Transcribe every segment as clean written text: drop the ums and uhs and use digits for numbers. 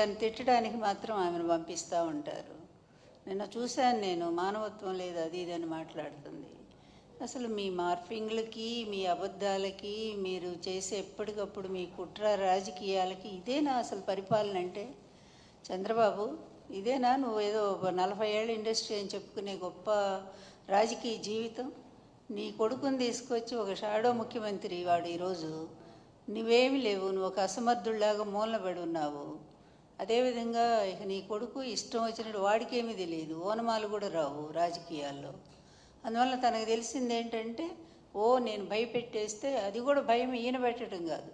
దాన్ని తిట్టడానికి మాత్రం ఆమెను పంపిస్తూ ఉంటారు. నిన్న చూశాను నేను, మానవత్వం లేదు అది ఇదని మాట్లాడుతుంది. అసలు మీ మార్ఫింగ్లకి, మీ అబద్ధాలకి, మీరు చేసే ఎప్పటికప్పుడు మీ కుట్ర రాజకీయాలకి ఇదేనా అసలు పరిపాలన అంటే? చంద్రబాబు, ఇదేనా నువ్వు ఏదో 40 ఏళ్ళ ఇండస్ట్రీ అని చెప్పుకునే గొప్ప రాజకీయ జీవితం? నీ కొడుకుని తీసుకొచ్చి ఒక షాడో ముఖ్యమంత్రి వాడు ఈరోజు, నువ్వేమి లేవు, నువ్వు ఒక అసమర్థుల్లాగా మూలన పడి ఉన్నావు. అదేవిధంగా ఇక నీ కొడుకు ఇష్టం వచ్చినట్టు, వాడికేమీ తెలియదు, ఓనమాలు కూడా రావు రాజకీయాల్లో. అందువల్ల తనకు తెలిసింది ఏంటంటే, నేను భయపెట్టేస్తే, అది కూడా భయం ఈయన పెట్టడం కాదు,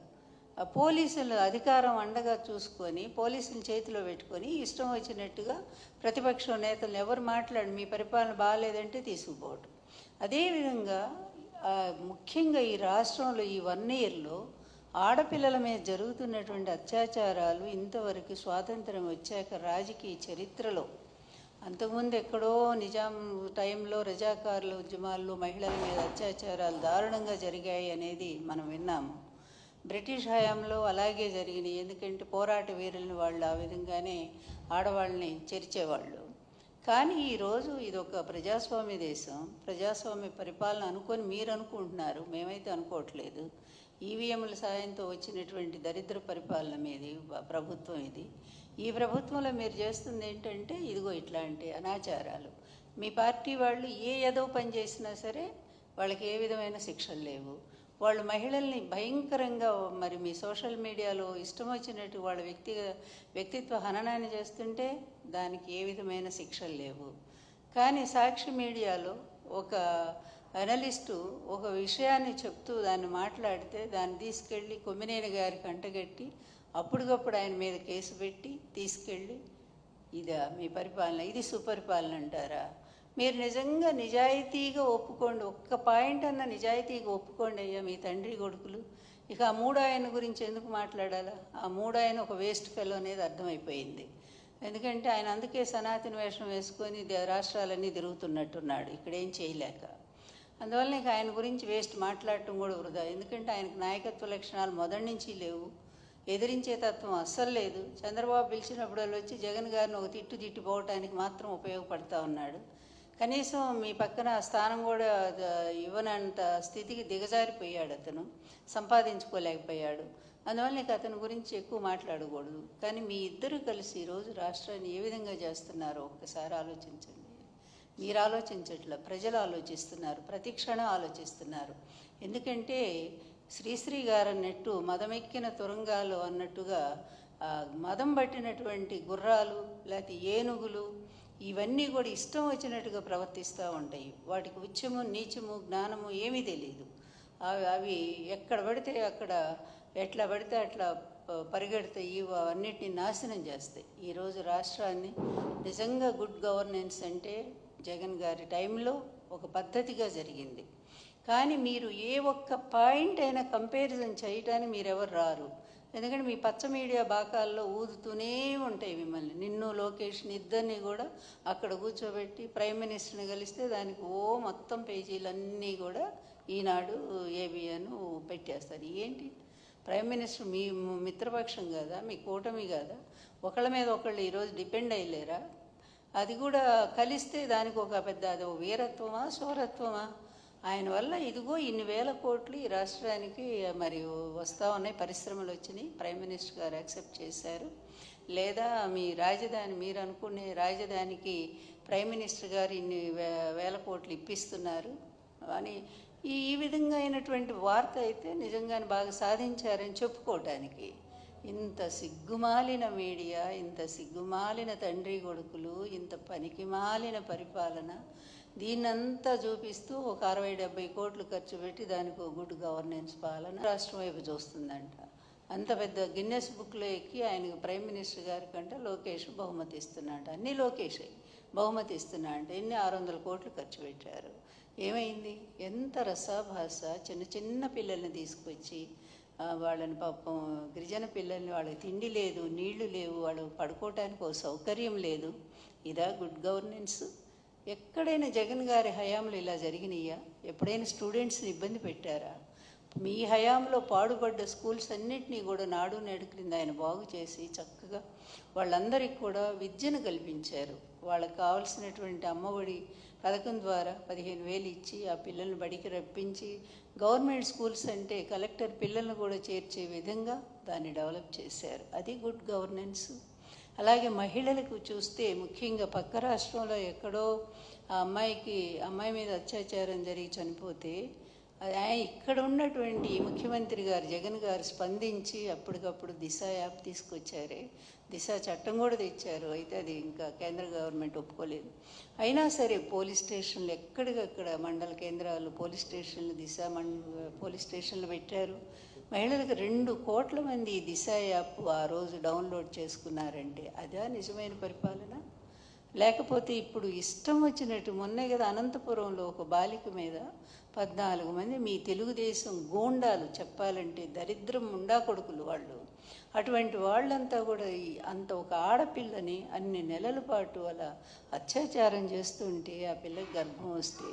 ఆ పోలీసుల అధికారం అండగా చూసుకొని పోలీసుల చేతిలో పెట్టుకొని ఇష్టం వచ్చినట్టుగా ప్రతిపక్షం నేతలు ఎవరు మాట్లాడి మీ పరిపాలన బాగాలేదంటే తీసుకుపోవటం. అదేవిధంగా ముఖ్యంగా ఈ రాష్ట్రంలో ఈ 1 ఇయర్లో ఆడపిల్లల మీద జరుగుతున్నటువంటి అత్యాచారాలు ఇంతవరకు స్వాతంత్రం వచ్చాక రాజకీయ చరిత్రలో, అంతకుముందు ఎక్కడో నిజాం టైంలో రజాకారుల ఉద్యమాల్లో మహిళల మీద అత్యాచారాలు దారుణంగా జరిగాయి అనేది మనం విన్నాము. బ్రిటిష్ హయాంలో అలాగే జరిగినాయి. ఎందుకంటే పోరాట వీరుల్ని వాళ్ళు ఆ విధంగానే ఆడవాళ్ళని చేర్చేవాళ్ళు. కానీ ఈరోజు ఇది ఒక ప్రజాస్వామ్య దేశం, ప్రజాస్వామ్య పరిపాలన అనుకొని మీరు అనుకుంటున్నారు, మేమైతే అనుకోవట్లేదు. ఈవీఎంల సాయంతో వచ్చినటువంటి దరిద్ర పరిపాలన మీది ప్రభుత్వం ఇది. ఈ ప్రభుత్వంలో మీరు చేస్తుంది ఏంటంటే ఇదిగో ఇట్లాంటి అనాచారాలు. మీ పార్టీ వాళ్ళు ఏ ఏదో పని చేసినా సరే వాళ్ళకి ఏ విధమైన శిక్షలు లేవు. వాళ్ళు మహిళల్ని భయంకరంగా మరి మీ సోషల్ మీడియాలో ఇష్టం వచ్చినట్టు వాళ్ళ వ్యక్తిత్వ హననాన్ని చేస్తుంటే దానికి ఏ విధమైన శిక్షలు లేవు. కానీ సాక్షి మీడియాలో ఒక అనలిస్టు ఒక విషయాన్ని చెప్తూ దాన్ని మాట్లాడితే దాన్ని తీసుకెళ్ళి కొమ్మినేని గారికి అంటగట్టి అప్పటికప్పుడు ఆయన మీద కేసు పెట్టి తీసుకెళ్ళి, ఇదా మీ పరిపాలన? ఇది సుపరిపాలన అంటారా? మీరు నిజంగా నిజాయితీగా ఒప్పుకోండి, ఒక్క పాయింట్ అన్న నిజాయితీగా ఒప్పుకోండి అయ్యా మీ తండ్రి కొడుకులు. ఇక ఆ 3 ఆయన గురించి ఎందుకు మాట్లాడాలా? ఆ 3 ఆయన ఒక వేస్ట్ ఫెలో అనేది అర్థమైపోయింది. ఎందుకంటే ఆయన అందుకే సనాతన వేషం వేసుకొని రాష్ట్రాలన్నీ తిరుగుతున్నట్టున్నాడు ఇక్కడేం చేయలేక. అందువల్ల ఇక ఆయన గురించి వేస్ట్ మాట్లాడటం కూడా వృధా. ఎందుకంటే ఆయనకు నాయకత్వ లక్షణాలు మొదటి నుంచి లేవు, ఎదిరించే తత్వం అస్సలు లేదు. చంద్రబాబు పిలిచినప్పుడు వాళ్ళు వచ్చి జగన్ గారిని ఒక తిట్టిపోవటానికి మాత్రం ఉపయోగపడతా ఉన్నాడు. కనీసం మీ పక్కన స్థానం కూడా ఇవ్వనంత స్థితికి దిగజారిపోయాడు, అతను సంపాదించుకోలేకపోయాడు. అందువల్ల నీకు అతని గురించి ఎక్కువ మాట్లాడకూడదు. కానీ మీ ఇద్దరు కలిసి ఈరోజు రాష్ట్రాన్ని ఏ విధంగా చేస్తున్నారో ఒక్కసారి ఆలోచించండి. మీరు ఆలోచించట్ల, ప్రజలు ఆలోచిస్తున్నారు, ప్రతి క్షణం ఆలోచిస్తున్నారు. ఎందుకంటే శ్రీశ్రీ గారు అన్నట్టు మదమెక్కిన తురంగాలు అన్నట్టుగా మదం పట్టినటువంటి గుర్రాలు లేకపోతే ఏనుగులు ఇవన్నీ కూడా ఇష్టం వచ్చినట్టుగా ప్రవర్తిస్తూ ఉంటాయి. వాటికి ఉచ్చము నీచము జ్ఞానము ఏమీ తెలియదు. అవి ఎక్కడ పడితే అక్కడ ఎట్లా పడితే అట్లా పరిగెడతాయి, అన్నిటిని నాశనం చేస్తాయి. ఈరోజు రాష్ట్రాన్ని నిజంగా గుడ్ గవర్నెన్స్ అంటే జగన్ గారి టైంలో ఒక పద్ధతిగా జరిగింది. కానీ మీరు ఏ ఒక్క పాయింట్ అయినా కంపారిజన్ చేయటానికి మీరెవరు రారు. ఎందుకంటే మీ పచ్చ మీడియా బాకాల్లో ఊదుతూనే ఉంటాయి మిమ్మల్ని. నిన్ను లోకేష్ని ఇద్దరిని కూడా అక్కడ కూర్చోబెట్టి ప్రైమ్ మినిస్టర్ని కలిస్తే దానికి మొత్తం పేజీలన్నీ కూడా ఈనాడు ఏబిఎన్ పెట్టేస్తారు. ఏంటి ప్రైమ్ మినిస్టర్ మీ మిత్రపక్షం కదా, మీ కూటమి కదా, ఒకళ్ళ మీద ఒకళ్ళు ఈరోజు డిపెండ్ అయ్యలేరా? అది కూడా కలిస్తే దానికి ఒక పెద్ద అది వీరత్వమా శౌరత్వమా? ఆయన వల్ల ఇదిగో ఇన్ని వేల కోట్లు ఈ రాష్ట్రానికి మరి వస్తూ ఉన్నాయి, పరిశ్రమలు వచ్చినాయి, ప్రైమ్ మినిస్టర్ గారు యాక్సెప్ట్ చేశారు. లేదా మీ రాజధాని, మీరు అనుకునే రాజధానికి ప్రైమ్ మినిస్టర్ గారు ఇన్ని వేల కోట్లు ఇప్పిస్తున్నారు అని ఈ విధంగా అయినటువంటి వార్త అయితే నిజంగానే బాగా సాధించారని చెప్పుకోవటానికి. ఇంత సిగ్గుమాలిన మీడియా, ఇంత సిగ్గుమాలిన తండ్రి కొడుకులు, ఇంత పనికిమాలిన పరిపాలన, దీన్నంతా చూపిస్తూ ఒక 60-70 కోట్లు ఖర్చు పెట్టి దానికి ఒక గుడ్ గవర్నెన్స్ పాలన రాష్ట్రం వైపు చూస్తుందంట. అంత పెద్ద గిన్నెస్ బుక్లో ఎక్కి ఆయనకు ప్రైమ్ మినిస్టర్ గారి కంటే లోకేష్ బహుమతి ఇస్తున్నాడు. అన్నీ లోకేష్ బహుమతి ఇస్తున్నా అంటే ఎన్ని 600 కోట్లు ఖర్చు పెట్టారు. ఏమైంది? ఎంత రసాభాస. చిన్న చిన్న పిల్లల్ని తీసుకొచ్చి వాళ్ళని పాపం గిరిజన పిల్లల్ని, వాళ్ళకి తిండి లేదు, నీళ్లు లేవు, వాళ్ళు పడుకోవటానికి ఒక సౌకర్యం లేదు. ఇదా గుడ్ గవర్నెన్స్? ఎక్కడైనా జగన్ గారి హయాంలో ఇలా జరిగినాయా? ఎప్పుడైనా స్టూడెంట్స్ని ఇబ్బంది పెట్టారా? మీ హయాంలో పాడుపడ్డ స్కూల్స్ అన్నింటినీ కూడా నాడు నేడు క్రింద ఆయన బాగు చేసి చక్కగా వాళ్ళందరికీ కూడా విద్యను కల్పించారు. వాళ్ళకి కావాల్సినటువంటి అమ్మఒడి పథకం ద్వారా 15,000 ఇచ్చి ఆ పిల్లల్ని బడికి రప్పించి గవర్నమెంట్ స్కూల్స్ అంటే కలెక్టర్ పిల్లల్ని కూడా చేర్చే విధంగా దాన్ని డెవలప్ చేశారు. అది గుడ్ గవర్నెన్స్. అలాగే మహిళలకు చూస్తే ముఖ్యంగా పక్క రాష్ట్రంలో ఎక్కడో ఆ అమ్మాయి మీద అత్యాచారం జరిగి చనిపోతే ఇక్కడ ఉన్నటువంటి ముఖ్యమంత్రి గారు జగన్ గారు స్పందించి అప్పటికప్పుడు దిశ యాప్ తీసుకొచ్చారే, దిశ చట్టం కూడా తెచ్చారు. అయితే అది ఇంకా కేంద్ర గవర్నమెంట్ ఒప్పుకోలేదు. అయినా సరే పోలీస్ స్టేషన్లు ఎక్కడికక్కడ మండల కేంద్రాలు పోలీస్ స్టేషన్లు పోలీస్ స్టేషన్లు పెట్టారు. మహిళలకు 2 కోట్ల మంది దిశ యాప్ ఆ రోజు డౌన్లోడ్ చేసుకున్నారంటే అదా నిజమైన పరిపాలన? లేకపోతే ఇప్పుడు ఇష్టం వచ్చినట్టు మొన్నే కదా అనంతపురంలో ఒక బాలిక మీద 14 మంది మీ తెలుగుదేశం గూండాలు, చెప్పాలంటే దరిద్రం ఉండా కొడుకులు వాళ్ళు, అటువంటి వాళ్ళంతా కూడా అంత ఒక ఆడపిల్లని అన్ని నెలల పాటు అలా అత్యాచారం చేస్తుంటే ఆ పిల్లకి గర్భం వస్తే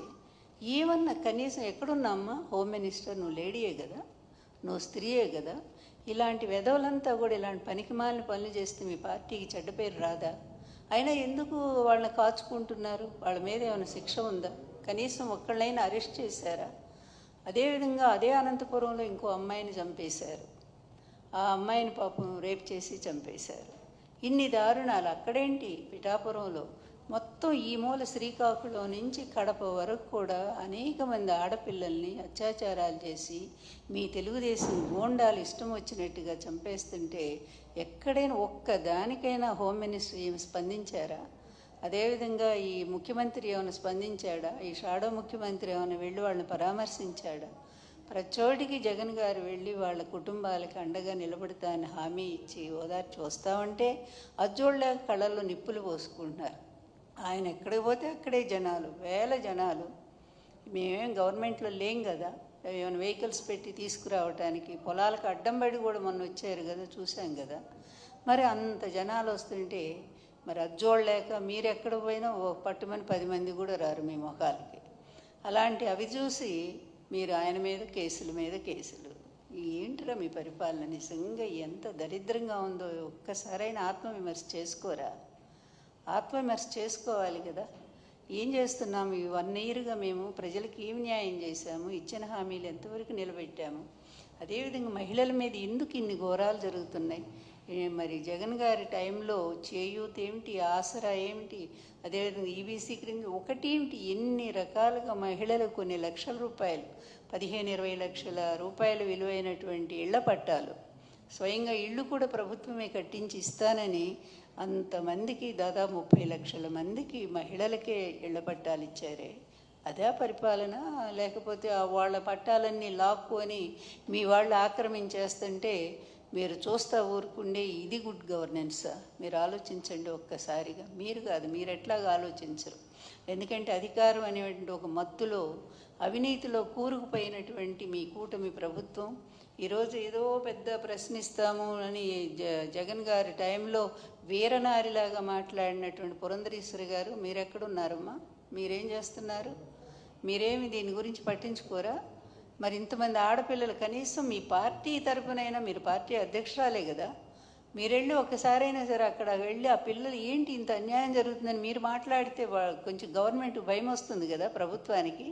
ఏమన్నా కనీసం ఎక్కడున్నామ్మా హోమ్ మినిస్టర్? నువ్వు లేడీయే కదా, నువ్వు స్త్రీయే కదా. ఇలాంటి వెధవలంతా కూడా ఇలాంటి పనికిమాలిన పనులు చేస్తే మీ పార్టీకి చెడ్డ పేరు రాదా? అయినా ఎందుకు వాళ్ళని కాచుకుంటున్నారు? వాళ్ళ మీద ఏమైనా శిక్ష ఉందా? కనీసం ఒక్కళ్ళైనా అరెస్ట్ చేశారా? అదేవిధంగా అదే అనంతపురంలో ఇంకో అమ్మాయిని చంపేశారు. ఆ అమ్మాయిని పాపం రేప్ చేసి చంపేశారు. ఇన్ని దారుణాలు అక్కడేంటి పిఠాపురంలో, మొత్తం ఈ మూల శ్రీకాకుళం నుంచి కడప వరకు కూడా అనేక మంది ఆడపిల్లల్ని అత్యాచారాలు చేసి మీ తెలుగుదేశం గూండాలు ఇష్టం వచ్చినట్టుగా చంపేస్తుంటే ఎక్కడైనా ఒక్క దానికైనా హోమ్ మినిస్టర్ ఏమి స్పందించారా? అదేవిధంగా ఈ ముఖ్యమంత్రి ఏమైనా స్పందించాడా? ఈ షాడో ముఖ్యమంత్రి ఏమైనా వెళ్ళి వాళ్ళని పరామర్శించాడా? ప్రచోటికి జగన్ గారు వెళ్ళి వాళ్ళ కుటుంబాలకు అండగా నిలబడతా అని హామీ ఇచ్చి ఓదార్చి వస్తామంటే అజ్జోళ్ళ కళ్ళల్లో నిప్పులు పోసుకుంటున్నారు. ఆయన ఎక్కడికి పోతే అక్కడే జనాలు, వేల జనాలు. మేమేం గవర్నమెంట్లో లేం కదా, ఏమైనా వెహికల్స్ పెట్టి తీసుకురావటానికి పొలాలకు అడ్డం పడి కూడా మొన్న వచ్చారు కదా, చూసాం కదా. మరి అంత జనాలు వస్తుంటే మరి అజ్జోళ్ళలేక మీరు ఎక్కడ పోయినా పట్టుమని 10 మంది కూడా రారు మీ మొఖాలకి. అలాంటి అవి చూసి మీరు ఆయన మీద కేసుల మీద కేసులు. ఏంటిరా మీ పరిపాలన? నిజంగా ఎంత దరిద్రంగా ఉందో ఒక్కసారైనా ఆత్మవిమర్శ చేసుకోరా? ఆత్మవిమర్శ చేసుకోవాలి కదా. ఏం చేస్తున్నాము? ఈ 1 ఇయర్గా మేము ప్రజలకు ఏమి న్యాయం చేశాము? ఇచ్చిన హామీలు ఎంతవరకు నిలబెట్టాము? అదేవిధంగా మహిళల మీద ఎందుకు ఇన్ని ఘోరాలు జరుగుతున్నాయి? మరి జగన్ గారి టైంలో చేయూత ఏమిటి, ఆసరా ఏమిటి, అదేవిధంగా ఈబీసీ క్రింద ఒకటేమిటి, ఎన్ని రకాలుగా మహిళలకు కొన్ని లక్షల రూపాయలు, 15-20 లక్షల రూపాయలు విలువైనటువంటి ఇళ్ల పట్టాలు, స్వయంగా ఇళ్ళు కూడా ప్రభుత్వమే కట్టించి ఇస్తానని అంతమందికి దాదాపు 30 లక్షల మందికి మహిళలకే ఇళ్ల పట్టాలు ఇచ్చారే. అదే పరిపాలన? లేకపోతే వాళ్ళ పట్టాలన్నీ లాక్కొని మీ వాళ్ళు ఆక్రమించేస్తుంటే మీరు చూస్తా ఊరుకుండే ఇది గుడ్ గవర్నెన్సా? మీరు ఆలోచించండి ఒక్కసారిగా. మీరు కాదు, మీరు ఎట్లాగా ఆలోచించరు. ఎందుకంటే అధికారం అనేటువంటి ఒక మత్తులో అవినీతిలో కూరుకుపోయినటువంటి మీ కూటమి ప్రభుత్వం ఈరోజు ఏదో పెద్ద ప్రశ్నిస్తాము అని జగన్ గారి టైంలో వీరనారిలాగా మాట్లాడినటువంటి పురంధరేశ్వరి గారు మీరెక్కడున్నారమ్మా? మీరేం చేస్తున్నారు? మీరేమి దీని గురించి పట్టించుకోరా? మరి ఇంతమంది ఆడపిల్లలు కనీసం మీ పార్టీ తరపునైనా, మీరు పార్టీ అధ్యక్షురాలే కదా, మీరెళ్ళి ఒక్కసారైనా సరే అక్కడ వెళ్ళి ఆ పిల్లలు ఏంటి ఇంత అన్యాయం జరుగుతుందని మీరు మాట్లాడితే కొంచెం గవర్నమెంట్ భయం వస్తుంది కదా ప్రభుత్వానికి.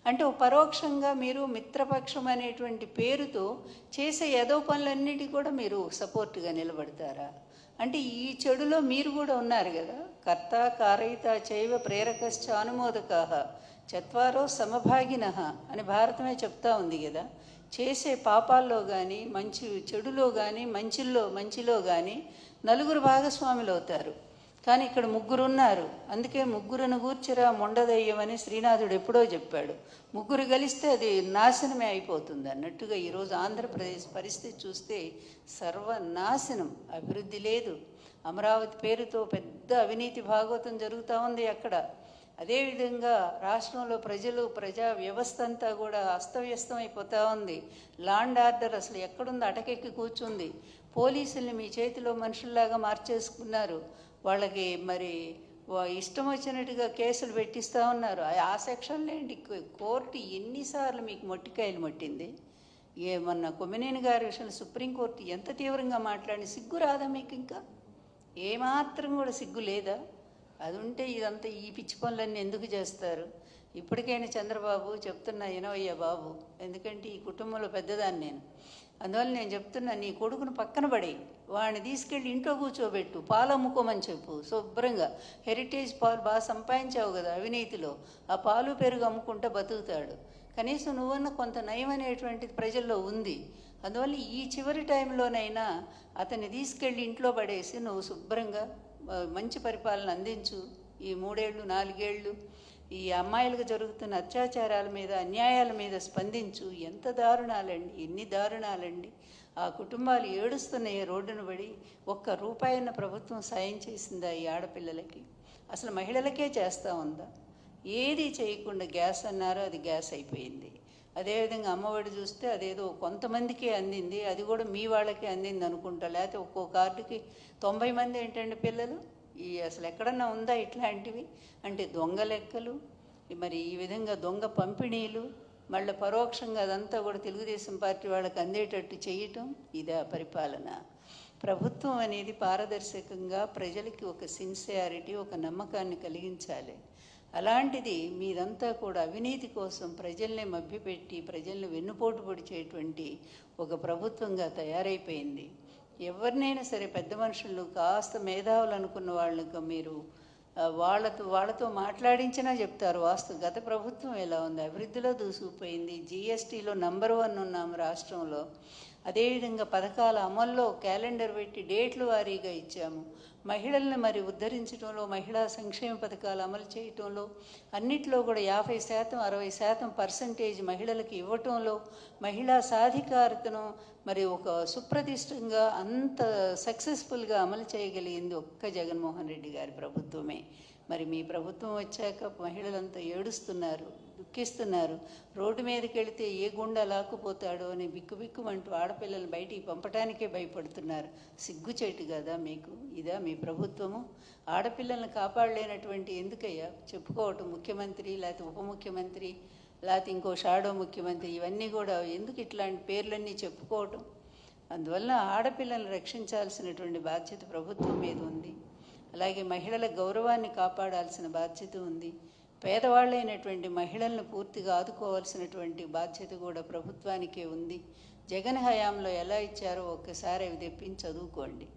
అంటే పరోక్షంగా మీరు మిత్రపక్షం అనేటువంటి పేరుతో చేసే ఏదో పనులన్నిటి కూడా మీరు సపోర్ట్గా నిలబడతారా? అంటే ఈ చెడులో మీరు కూడా ఉన్నారు కదా. కర్త కారయిత చైవ ప్రేరకశ్చ అనుమోదకాః చత్వారో సమభాగినః అని భారతమే చెప్తా ఉంది కదా. చేసే పాపాల్లో కానీ చెడులో కానీ మంచిలో కానీ నలుగురు భాగస్వాములు అవుతారు. కానీ ఇక్కడ 3 ఉన్నారు. అందుకే 3ను గూర్చిరా మొండదయ్యమని శ్రీనాథుడు ఎప్పుడో చెప్పాడు. 3 కలిస్తే అది నాశనమే అయిపోతుంది అన్నట్టుగా ఈరోజు ఆంధ్రప్రదేశ్ పరిస్థితి చూస్తే సర్వనాశనం, అభివృద్ధి లేదు. అమరావతి పేరుతో పెద్ద అవినీతి భాగవతం జరుగుతూ ఉంది అక్కడ. అదేవిధంగా రాష్ట్రంలో ప్రజా వ్యవస్థ అంతా కూడా అస్తవ్యస్తం అయిపోతూ ఉంది. లాండ్ ఆర్డర్ అసలు ఎక్కడుంది, అటకెక్కి కూర్చుంది. పోలీసుల్ని మీ చేతిలో మనుషుల్లాగా మార్చేసుకున్నారు. వాళ్ళకి మరి ఇష్టం వచ్చినట్టుగా కేసులు పెట్టిస్తూ ఉన్నారు. ఆ సెక్షన్లో ఏంటి? కోర్టు ఎన్నిసార్లు మీకు మొట్టికాయలు మొట్టింది? ఏమన్నా కొమ్మినేని గారి విషయంలో సుప్రీంకోర్టు ఎంత తీవ్రంగా మాట్లాడి సిగ్గు రాదా మీకు? ఇంకా ఏమాత్రం కూడా సిగ్గు లేదా? అది ఉంటే ఇదంతా ఈ పిచ్చి పనులన్నీ ఎందుకు చేస్తారు? ఇప్పటికైనా చంద్రబాబు చెప్తున్నా, వినవయ్యా బాబు, ఎందుకంటే ఈ కుటుంబంలో పెద్దదాన్ని నేను. అందువల్ల నేను చెప్తున్నా, నీ కొడుకును పక్కన పడి వాడిని తీసుకెళ్ళి ఇంట్లో కూర్చోబెట్టు, పాలు అమ్ముకోమని చెప్పు శుభ్రంగా. హెరిటేజ్ పాలు బాగా సంపాదించావు కదా అవినీతిలో, ఆ పాలు పెరుగు అమ్ముకుంటే బతుకుతాడు. కనీసం నువ్వన్న కొంత నయం అనేటువంటిది ప్రజల్లో ఉంది. అందువల్ల ఈ చివరి టైంలోనైనా అతన్ని తీసుకెళ్ళి ఇంట్లో పడేసి నువ్వు శుభ్రంగా మంచి పరిపాలన అందించు. ఈ 3 ఏళ్ళు 4 ఏళ్ళు ఈ అమ్మాయిలకు జరుగుతున్న అత్యాచారాల మీద, అన్యాయాల మీద స్పందించు. ఎంత దారుణాలండి, ఎన్ని దారుణాలండి. ఆ కుటుంబాలు ఏడుస్తున్నాయి రోడ్డును పడి. ఒక్క రూపాయన్న ప్రభుత్వం సాయం చేసిందా ఈ ఆడపిల్లలకి? అసలు మహిళలకే చేస్తూ ఉందా? ఏది చేయకుండా గ్యాస్ అన్నారో అది గ్యాస్ అయిపోయింది. అదేవిధంగా అమ్మఒడి చూస్తే అదేదో కొంతమందికే అందింది, అది కూడా మీ వాళ్ళకే అందింది అనుకుంటా. లేకపోతే ఒక్కో కార్డుకి 90 మంది ఏంటండి పిల్లలు? ఈ అసలు ఎక్కడన్నా ఉందా ఇట్లాంటివి? అంటే దొంగ లెక్కలు, మరి ఈ విధంగా దొంగ పంపిణీలు, మళ్ళీ పరోక్షంగా అదంతా కూడా తెలుగుదేశం పార్టీ వాళ్ళకి అందేటట్టు చేయటం, ఇదే పరిపాలన. ప్రభుత్వం అనేది పారదర్శకంగా ప్రజలకి ఒక సిన్సియారిటీ, ఒక నమ్మకాన్ని కలిగించాలి. అలాంటిది మీదంతా కూడా అవినీతి కోసం ప్రజల్ని మభ్యపెట్టి ప్రజల్ని వెన్నుపోటు పొడిచేటువంటి ఒక ప్రభుత్వంగా తయారైపోయింది. ఎవరినైనా సరే పెద్ద మనుషులు, కాస్త మేధావులు అనుకున్న వాళ్ళకి మీరు వాళ్ళతో మాట్లాడించినా చెప్తారు వాస్తవం. గత ప్రభుత్వం ఎలా ఉంది? అభివృద్ధిలో దూసుకుపోయింది. GSTలో నంబర్ 1 ఉన్నాము రాష్ట్రంలో. అదేవిధంగా పథకాల అమల్లో క్యాలెండర్ పెట్టి డేట్లు వారీగా ఇచ్చాము. మహిళల్ని మరి ఉద్ధరించడంలో, మహిళా సంక్షేమ పథకాలు అమలు చేయటంలో అన్నిట్లో కూడా 50% 60% మహిళలకు ఇవ్వటంలో, మహిళా సాధికారతను మరి ఒక సుప్రతిష్టంగా అంత సక్సెస్ఫుల్గా అమలు చేయగలిగింది ఒక్క జగన్మోహన్ రెడ్డి గారి ప్రభుత్వమే. మరి మీ ప్రభుత్వం వచ్చాక మహిళలంతా ఏడుస్తున్నారు, దుఃఖిస్తున్నారు. రోడ్డు మీదకి వెళితే ఏ గుండా లాక్కుపోతాడో అని బిక్కుబిక్కుమంటూ ఆడపిల్లలు బయటికి పంపటానికే భయపడుతున్నారు. సిగ్గుచేటు కదా మీకు? ఇదా మీ ప్రభుత్వము? ఆడపిల్లల్ని కాపాడలేనటువంటి ఎందుకయ్యా చెప్పుకోవటం? ముఖ్యమంత్రి, లేకపోతే ఉప ముఖ్యమంత్రి, లేకపోతే ఇంకో షాడో ముఖ్యమంత్రి, ఇవన్నీ కూడా ఎందుకు ఇట్లాంటి పేర్లన్నీ చెప్పుకోవటం? అందువల్ల ఆడపిల్లల్ని రక్షించాల్సినటువంటి బాధ్యత ప్రభుత్వం మీద ఉంది. అలాగే మహిళల గౌరవాన్ని కాపాడాల్సిన బాధ్యత ఉంది. పేదవాళ్ళైనటువంటి మహిళలను పూర్తిగా ఆదుకోవాల్సినటువంటి బాధ్యత కూడా ప్రభుత్వానికే ఉంది. జగన్ హయాంలో ఎలా ఇచ్చారో ఒక్కసారి అవి తెప్పించి చదువుకోండి.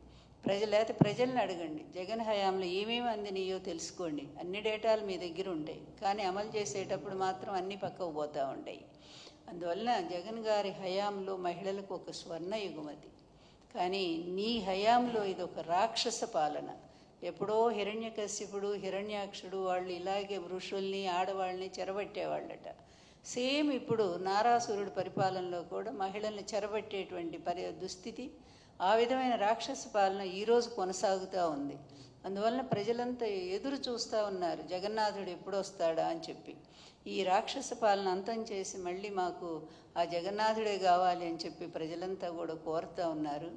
ప్రజల్ని అడగండి, జగన్ హయాంలో ఏమేమి అందినాయో తెలుసుకోండి. అన్ని డేటాలు మీ దగ్గర ఉంటాయి, కానీ అమలు చేసేటప్పుడు మాత్రం అన్నీ పక్కకు పోతూ ఉంటాయి. అందువల్ల జగన్ గారి హయాంలో మహిళలకు ఒక స్వర్ణ యుగమది. కానీ నీ హయాంలో ఇది ఒక రాక్షస పాలన. ఎప్పుడో హిరణ్యకశిపుడు, హిరణ్యాక్షుడు వాళ్ళు ఇలాగే ఋషుల్ని, ఆడవాళ్ళని చెరబట్టేవాళ్ళట. సేమ్ ఇప్పుడు నారాసురుడి పరిపాలనలో కూడా మహిళల్ని చెరబట్టేటువంటి దుస్థితి, ఆ విధమైన రాక్షస పాలన ఈరోజు కొనసాగుతూ ఉంది. అందువలన ప్రజలంతా ఎదురు చూస్తూ ఉన్నారు, జగన్నాథుడు ఎప్పుడు వస్తాడా అని చెప్పి. ఈ రాక్షస పాలన అంతం చేసి మళ్ళీ మాకు ఆ జగన్నాథుడే కావాలి అని చెప్పి ప్రజలంతా కూడా కోరుతూ ఉన్నారు.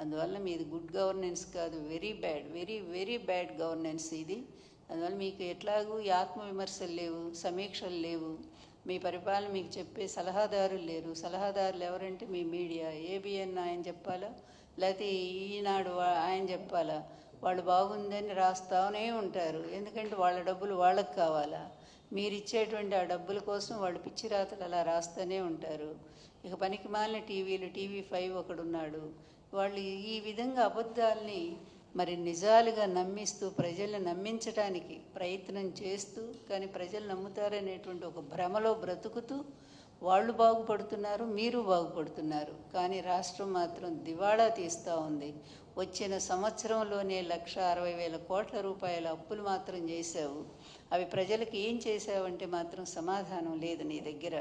అందువల్ల మీది గుడ్ గవర్నెన్స్ కాదు, వెరీ బ్యాడ్ గవర్నెన్స్ ఇది. అందువల్ల మీకు ఎట్లాగూ ఈ ఆత్మవిమర్శలు లేవు, సమీక్షలు లేవు, మీ పరిపాలన మీకు చెప్పే సలహాదారులు లేరు. సలహాదారులు ఎవరంటే మీ మీడియా, ABN ఆయన చెప్పాలా, లేకపోతే ఈనాడు ఆయన చెప్పాలా? వాళ్ళు బాగుందని రాస్తూనే ఉంటారు, ఎందుకంటే వాళ్ళ డబ్బులు వాళ్ళకి కావాలా. మీరు ఇచ్చేటువంటి ఆ డబ్బుల కోసం వాళ్ళు పిచ్చి రాతలు అలా రాస్తూనే ఉంటారు. ఇక పనికి మాలిన టీవీలు, TV5 ఒకడున్నాడు. వాళ్ళు ఈ విధంగా అబద్ధాలని మరి నిజాలుగా నమ్మిస్తూ ప్రజల్ని నమ్మించడానికి ప్రయత్నం చేస్తూ, కానీ ప్రజలు నమ్ముతారనేటువంటి ఒక భ్రమలో బ్రతుకుతూ వాళ్ళు బాగుపడుతున్నారు, మీరు బాగుపడుతున్నారు. కానీ రాష్ట్రం మాత్రం దివాళా తీస్తూ ఉంది. వచ్చిన సంవత్సరంలోనే 1,60,000 కోట్ల రూపాయల అప్పులు మాత్రం చేశావు. అవి ప్రజలకు ఏం చేశావంటే మాత్రం సమాధానం లేదు నీ దగ్గర.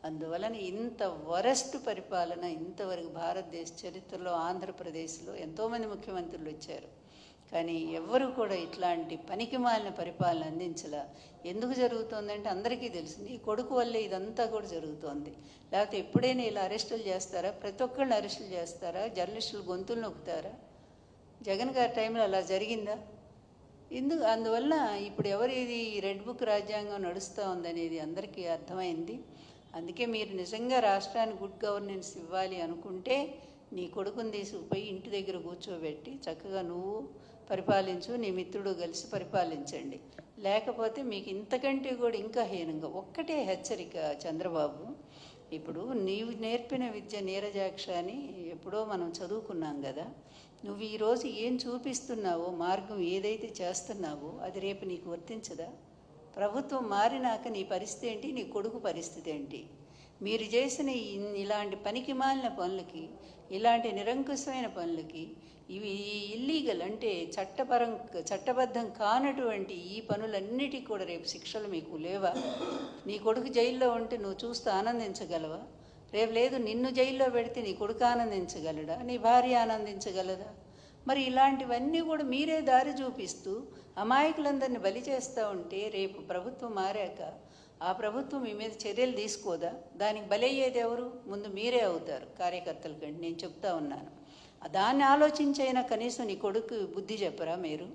అందువలన ఇంత వరస్ట్ పరిపాలన ఇంతవరకు భారతదేశ చరిత్రలో, ఆంధ్రప్రదేశ్లో ఎంతోమంది ముఖ్యమంత్రులు వచ్చారు, కానీ ఎవ్వరూ కూడా ఇట్లాంటి పనికిమాలిన పరిపాలన అందించలా. ఎందుకు జరుగుతోందంటే అందరికీ తెలుసు, నీ కొడుకు వల్లే ఇదంతా కూడా జరుగుతోంది. లేకపోతే ఎప్పుడైనా ఇలా అరెస్టులు చేస్తారా? ప్రతి ఒక్కళ్ళని అరెస్టులు చేస్తారా? జర్నలిస్టులు గొంతులు నొక్కుతారా? జగన్ గారి టైంలో అలా జరిగిందా? అందువల్ల ఇప్పుడు ఎవరిది రెడ్ బుక్ రాజ్యాంగం నడుస్తూ ఉందనేది అందరికీ అర్థమైంది. అందుకే మీరు నిజంగా రాష్ట్రానికి గుడ్ గవర్నెన్స్ ఇవ్వాలి అనుకుంటే నీ కొడుకుని తీసుకుపోయి ఇంటి దగ్గర కూర్చోబెట్టి చక్కగా నువ్వు పరిపాలించు, నీ మిత్రుడు కలిసి పరిపాలించండి. లేకపోతే మీకు ఇంతకంటే కూడా ఇంకా హీనంగా. ఒక్కటే హెచ్చరిక చంద్రబాబు, ఇప్పుడు నీవు నేర్పిన విద్య నీరజాక్ష అని ఎప్పుడో మనం చదువుకున్నాం కదా. నువ్వు ఈరోజు ఏం చూపిస్తున్నావో, మార్గం ఏదైతే చేస్తున్నావో అది రేపు నీకు వర్తించదా? ప్రభుత్వం మారినాక నీ పరిస్థితి ఏంటి, నీ కొడుకు పరిస్థితి ఏంటి? మీరు చేసిన ఇలాంటి పనికిమాలిన పనులకి, ఇలాంటి నిరంకుశమైన పనులకి, ఇవి ఇల్లీగల్ అంటే చట్టబద్ధం కానటువంటి ఈ పనులన్నిటికీ కూడా రేపు శిక్షలు మీకు లేవా? నీ కొడుకు జైల్లో ఉంటే నువ్వు చూస్తూ ఆనందించగలవా? రేపు లేదు, నిన్ను జైల్లో పెడితే నీ కొడుకు ఆనందించగలడా? నీ భార్య ఆనందించగలదా? మరి ఇలాంటివన్నీ కూడా మీరే దారి చూపిస్తూ అమాయకులందరినీ బలి చేస్తూ ఉంటే రేపు ప్రభుత్వం మారాక ఆ ప్రభుత్వం మీ మీద చర్యలు తీసుకోదా? దానికి బలయ్యేది ఎవరు? ముందు మీరే అవుతారు కార్యకర్తల కంటే. నేను చెప్తా ఉన్నాను. దాన్ని ఆలోచించైనా కనీసం నీ కొడుకు బుద్ధి చెప్పరా మీరు?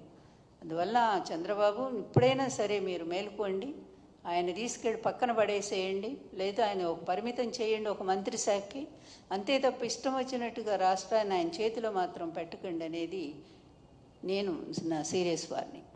అందువల్ల చంద్రబాబు ఇప్పుడైనా సరే మీరు మేలుకోండి. ఆయన తీసుకెళ్ళి పక్కన పడేసేయండి, లేదా ఆయన ఒక పరిమితం చేయండి ఒక మంత్రి శాఖకి. అంతే తప్ప ఇష్టం వచ్చినట్టుగా రాష్ట్రాన్ని ఆయన చేతిలో మాత్రం పెట్టకండి అనేది నేను నా సీరియస్ వార్నింగ్.